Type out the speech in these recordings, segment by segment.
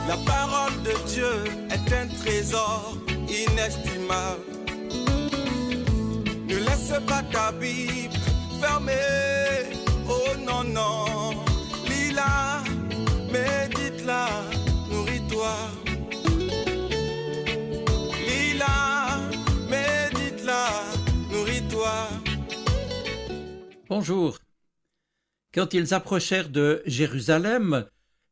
La parole de Dieu est un trésor inestimable. Ne laisse pas ta Bible fermée. Oh non, non. Lis-la, médite-la, nourris-toi. Lis-la, médite-la, nourris-toi. Bonjour. Quand ils approchèrent de Jérusalem,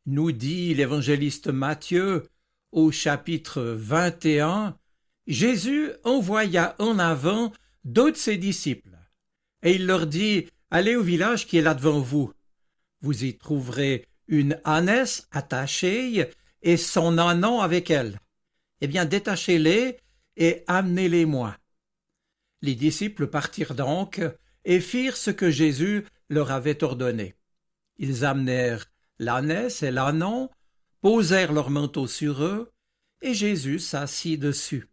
nous dit l'évangéliste Matthieu au chapitre 21, Jésus envoya en avant deux de ses disciples. Et il leur dit, « Allez au village qui est là devant vous. Vous y trouverez une ânesse attachée et son ânon avec elle. Eh bien, détachez-les et amenez-les-moi. » Les disciples partirent donc et firent ce que Jésus leur avait ordonné. Ils amenèrent l'ânesse et l'ânon, posèrent leur manteau sur eux, et Jésus s'assit dessus.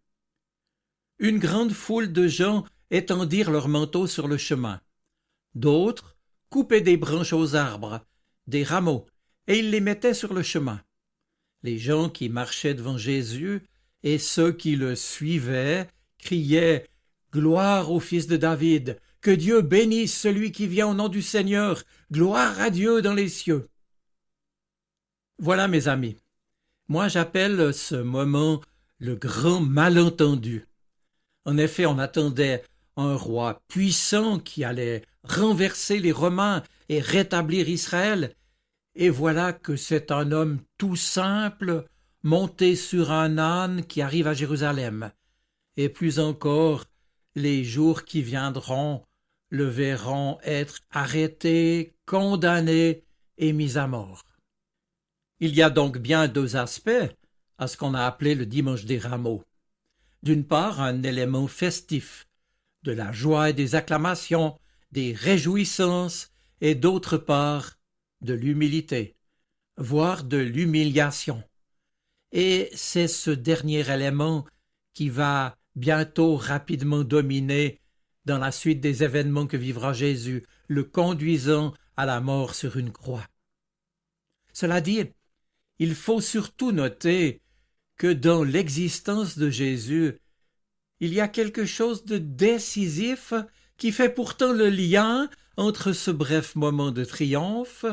Une grande foule de gens étendirent leurs manteaux sur le chemin. D'autres coupaient des branches aux arbres, des rameaux, et ils les mettaient sur le chemin. Les gens qui marchaient devant Jésus et ceux qui le suivaient criaient « Gloire au Fils de David ! Que Dieu bénisse celui qui vient au nom du Seigneur! Gloire à Dieu dans les cieux !» Voilà, mes amis, moi j'appelle ce moment le grand malentendu. En effet, on attendait un roi puissant qui allait renverser les Romains et rétablir Israël, et voilà que c'est un homme tout simple, monté sur un âne qui arrive à Jérusalem. Et plus encore, les jours qui viendront le verront être arrêté, condamné et mis à mort. Il y a donc bien deux aspects à ce qu'on a appelé le dimanche des rameaux. D'une part, un élément festif, de la joie et des acclamations, des réjouissances, et d'autre part, de l'humilité, voire de l'humiliation. Et c'est ce dernier élément qui va bientôt rapidement dominer dans la suite des événements que vivra Jésus, le conduisant à la mort sur une croix. Cela dit, il faut surtout noter que dans l'existence de Jésus, il y a quelque chose de décisif qui fait pourtant le lien entre ce bref moment de triomphe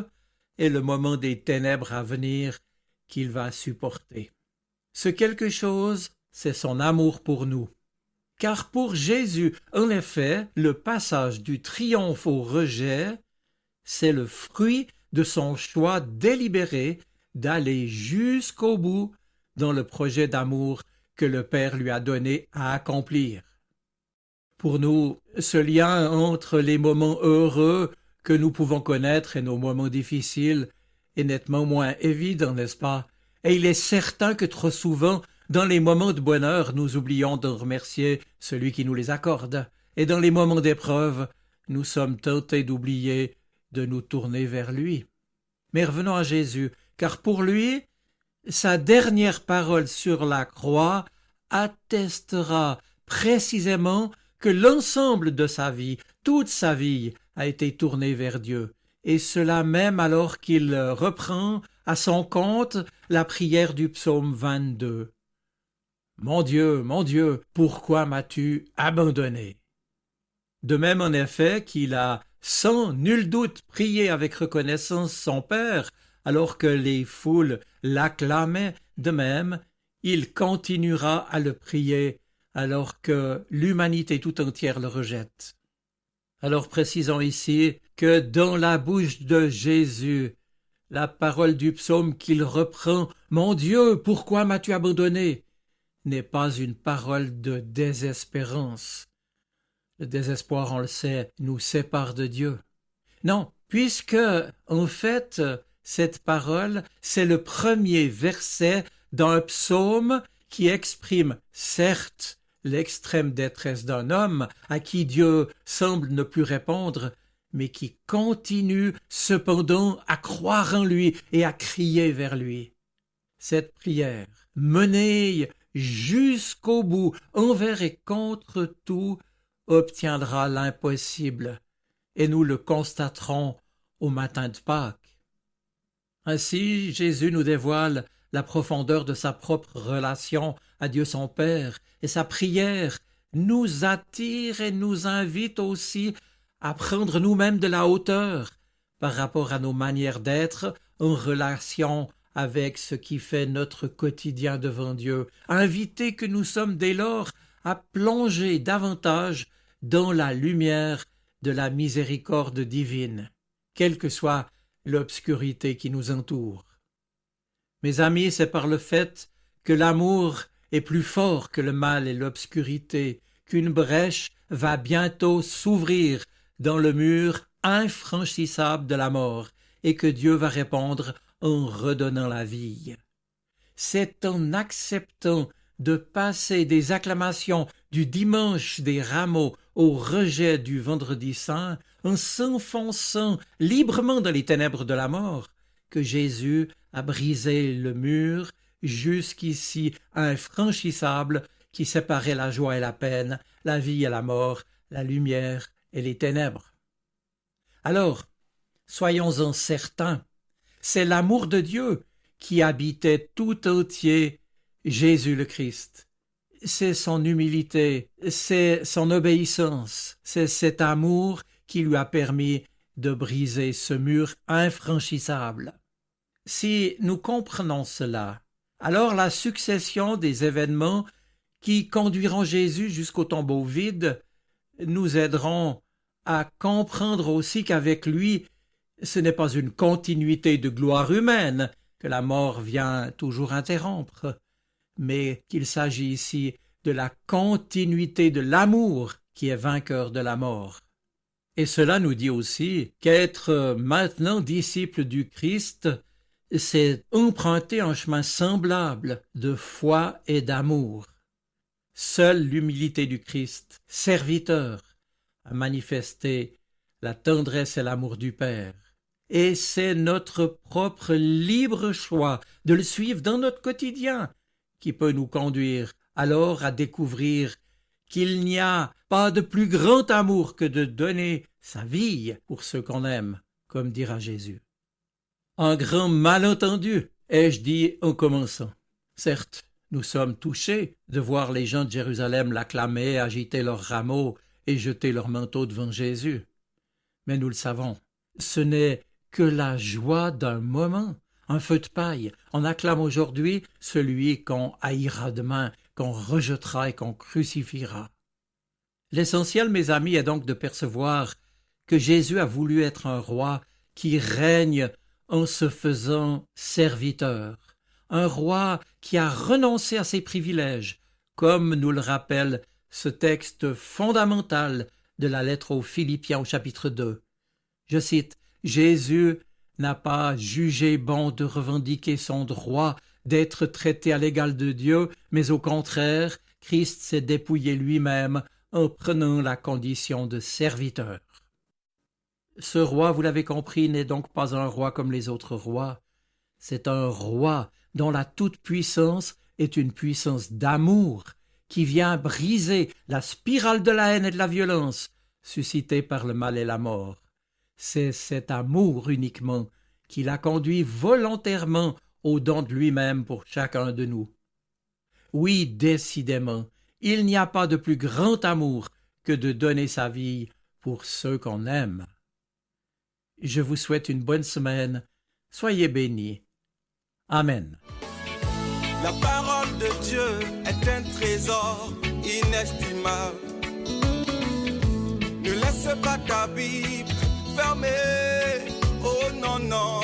et le moment des ténèbres à venir qu'il va supporter. Ce quelque chose, c'est son amour pour nous. Car pour Jésus, en effet, le passage du triomphe au rejet, c'est le fruit de son choix délibéré d'aller jusqu'au bout dans le projet d'amour que le Père lui a donné à accomplir. Pour nous, ce lien entre les moments heureux que nous pouvons connaître et nos moments difficiles est nettement moins évident, n'est-ce pas? Et il est certain que trop souvent, dans les moments de bonheur, nous oublions de remercier celui qui nous les accorde. Et dans les moments d'épreuve, nous sommes tentés d'oublier de nous tourner vers lui. Mais revenons à Jésus, car pour lui, sa dernière parole sur la croix attestera précisément que l'ensemble de sa vie, toute sa vie, a été tournée vers Dieu, et cela même alors qu'il reprend à son compte la prière du psaume 22. « Mon Dieu, pourquoi m'as-tu abandonné ?» De même, en effet, qu'il a sans nul doute prié avec reconnaissance son Père, alors que les foules l'acclamaient, de même, il continuera à le prier alors que l'humanité tout entière le rejette. Alors précisons ici que dans la bouche de Jésus, la parole du psaume qu'il reprend « Mon Dieu, pourquoi m'as-tu abandonné ?» n'est pas une parole de désespérance. Le désespoir, on le sait, nous sépare de Dieu. Non, puisque, en fait, cette parole, c'est le premier verset d'un psaume qui exprime, certes, l'extrême détresse d'un homme à qui Dieu semble ne plus répondre, mais qui continue cependant à croire en lui et à crier vers lui. Cette prière, menée jusqu'au bout, envers et contre tout, obtiendra l'impossible, et nous le constaterons au matin de Pâques. Ainsi, Jésus nous dévoile la profondeur de sa propre relation à Dieu son Père, et sa prière nous attire et nous invite aussi à prendre nous-mêmes de la hauteur par rapport à nos manières d'être en relation avec ce qui fait notre quotidien devant Dieu, inviter que nous sommes dès lors à plonger davantage dans la lumière de la miséricorde divine, quelle que soit l'obscurité qui nous entoure. Mes amis, c'est par le fait que l'amour est plus fort que le mal et l'obscurité, qu'une brèche va bientôt s'ouvrir dans le mur infranchissable de la mort, et que Dieu va répondre en redonnant la vie. C'est en acceptant de passer des acclamations du dimanche des rameaux au rejet du vendredi saint, en s'enfonçant librement dans les ténèbres de la mort, que Jésus a brisé le mur jusqu'ici infranchissable qui séparait la joie et la peine, la vie et la mort, la lumière et les ténèbres. Alors, soyons-en certains, c'est l'amour de Dieu qui habitait tout entier Jésus le Christ. C'est son humilité, c'est son obéissance, c'est cet amour qui lui a permis de briser ce mur infranchissable. Si nous comprenons cela, alors la succession des événements qui conduiront Jésus jusqu'au tombeau vide nous aideront à comprendre aussi qu'avec lui, ce n'est pas une continuité de gloire humaine que la mort vient toujours interrompre, mais qu'il s'agit ici de la continuité de l'amour qui est vainqueur de la mort. Et cela nous dit aussi qu'être maintenant disciple du Christ, c'est emprunter un chemin semblable de foi et d'amour. Seule l'humilité du Christ, serviteur, a manifesté la tendresse et l'amour du Père. Et c'est notre propre libre choix de le suivre dans notre quotidien qui peut nous conduire alors à découvrir qu'il n'y a pas de plus grand amour que de donner sa vie pour ceux qu'on aime, comme dira Jésus. Un grand malentendu, ai-je dit en commençant. Certes, nous sommes touchés de voir les gens de Jérusalem l'acclamer, agiter leurs rameaux et jeter leurs manteaux devant Jésus. Mais nous le savons, ce n'est que la joie d'un moment, un feu de paille. On acclame aujourd'hui celui qu'on haïra demain, qu'on rejettera et qu'on crucifiera. L'essentiel, mes amis, est donc de percevoir que Jésus a voulu être un roi qui règne en se faisant serviteur, un roi qui a renoncé à ses privilèges, comme nous le rappelle ce texte fondamental de la lettre aux Philippiens au chapitre 2. Je cite, « Jésus n'a pas jugé bon de revendiquer son droit d'être traité à l'égal de Dieu, mais au contraire, Christ s'est dépouillé lui-même en prenant la condition de serviteur. » Ce roi, vous l'avez compris, n'est donc pas un roi comme les autres rois. C'est un roi dont la toute-puissance est une puissance d'amour qui vient briser la spirale de la haine et de la violence suscitée par le mal et la mort. C'est cet amour uniquement qui l'a conduit volontairement au don de lui-même pour chacun de nous. Oui, décidément, il n'y a pas de plus grand amour que de donner sa vie pour ceux qu'on aime. Je vous souhaite une bonne semaine. Soyez bénis. Amen. La parole de Dieu est un trésor inestimable. Ne laisse pas ta Bible fermée. Oh non, non.